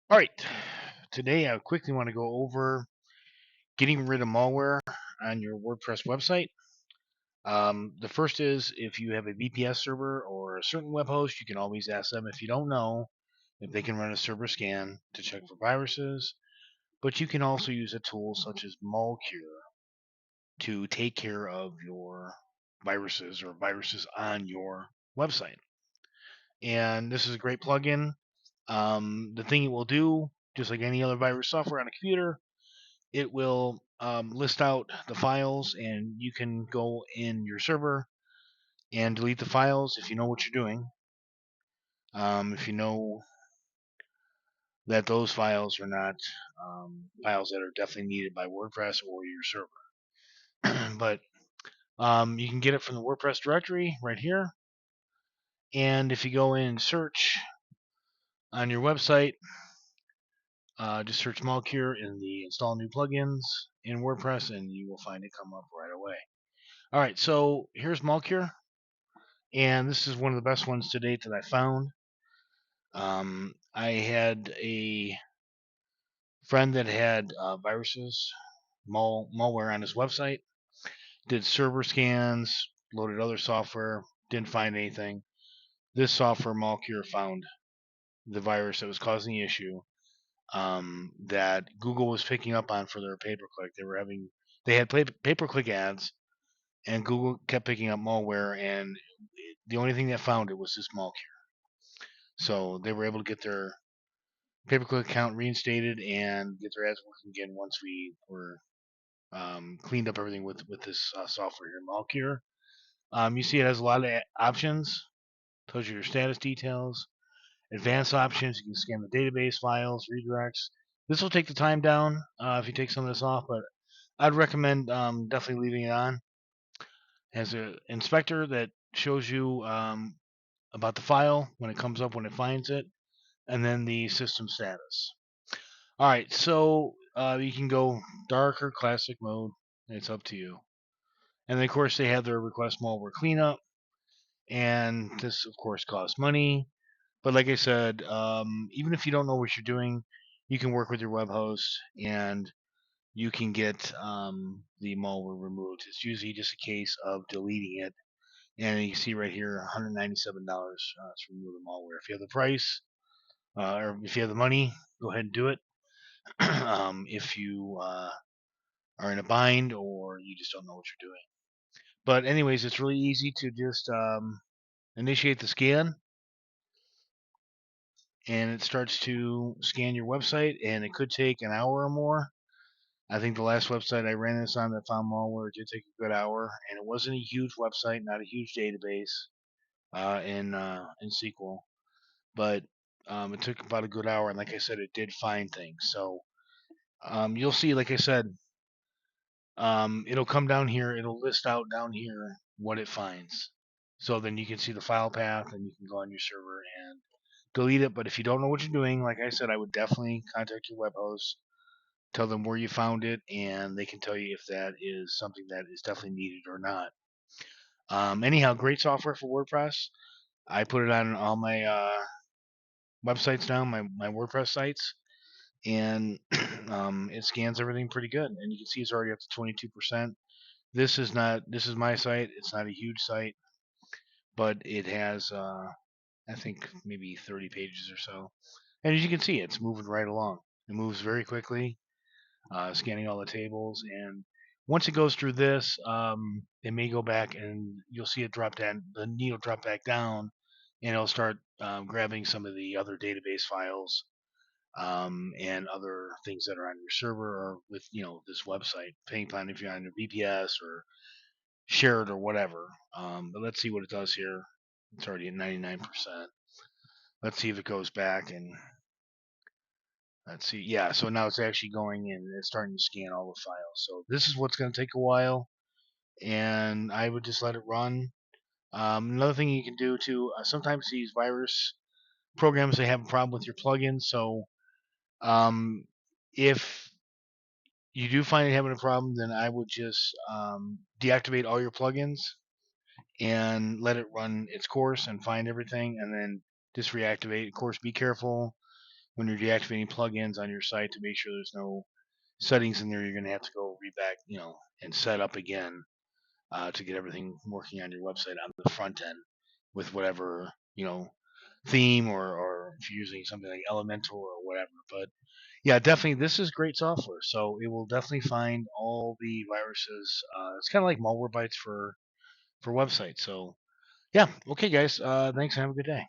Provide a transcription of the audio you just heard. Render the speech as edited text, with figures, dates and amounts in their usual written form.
All right, today I quickly want to go over getting rid of malware on your WordPress website. The first is if you have a VPS server or a certain web host, you can always ask them if you don't know if they can run a server scan to check for viruses. But you can also use a tool such as MalCure to take care of your viruses or viruses on your website. And this is a great plugin. The thing it will do, just like any other virus software on a computer, it will list out the files, and you can go in your server and delete the files if you know what you're doing. If you know that those files are not files that are definitely needed by WordPress or your server. But you can get it from the WordPress directory right here. And if you go in and search on your website, just search MalCure in the install new plugins in WordPress, and you will find it come up right away. All right, so here's MalCure, and this is one of the best ones to date that I found. I had a friend that had viruses, malware on his website, did server scans, loaded other software, didn't find anything. This software, MalCure, found the virus that was causing the issue, that Google was picking up on for their pay-per-click. They had pay-per-click ads, and Google kept picking up malware, and the only thing that found it was this MalCure. So they were able to get their pay-per-click account reinstated and get their ads working again once we were cleaned up everything with this software here, MalCure. You see it has a lot of options. Tells you your status details, advanced options. You can scan the database files, redirects. This will take the time down if you take some of this off, but I'd recommend definitely leaving it on. It has an inspector that shows you about the file when it comes up, when it finds it, and then the system status. All right, so you can go dark or classic mode. It's up to you. And then, of course, they have their request malware cleanup, and this, of course, costs money. But like I said, even if you don't know what you're doing, you can work with your web host and you can get the malware removed. It's usually just a case of deleting it. And you can see right here, $197 to remove the malware. If you have the price, or if you have the money, go ahead and do it. If you are in a bind or you just don't know what you're doing. But anyways, it's really easy to just initiate the scan, and it starts to scan your website, and it could take an hour or more. I think the last website I ran this on that found malware did take a good hour, and it wasn't a huge website, not a huge database in SQL, but it took about a good hour, and like I said, it did find things. So you'll see, like I said, it'll come down here. It'll list out down here what it finds. So then you can see the file path, and you can go on your server and delete it. But if you don't know what you're doing, like I said, I would definitely contact your web host, tell them where you found it, and they can tell you if that is something that is definitely needed or not. Anyhow, great software for WordPress. I put it on all my websites now, my WordPress sites, and it scans everything pretty good. And you can see it's already up to 22%. This is not. This is my site. It's not a huge site, but it has I think maybe 30 pages or so. And as you can see, it's moving right along. It moves very quickly, scanning all the tables. And once it goes through this, it may go back and you'll see it drop down. The needle drop back down, and it'll start grabbing some of the other database files and other things that are on your server or with this website. Depending upon if you're on your VPS or share it or whatever. But let's see what it does here. It's already at 99%. Let's see if it goes back and let's see. Yeah, so now it's actually going in and it's starting to scan all the files. So this is what's going to take a while, and I would just let it run. Another thing you can do too, sometimes these virus programs they have a problem with your plugin. So um, if you do find it having a problem, then I would just deactivate all your plugins and let it run its course and find everything, and then just reactivate. Of course, be careful. when you're deactivating plugins on your site to make sure there's no settings in there you're going to have to go reback, and set up again to get everything working on your website on the front end with whatever, theme, or if you're using something like Elementor or whatever. But yeah, definitely this is great software. So it will definitely find all the viruses. It's kind of like Malware for websites. So yeah, okay guys, thanks and have a good day.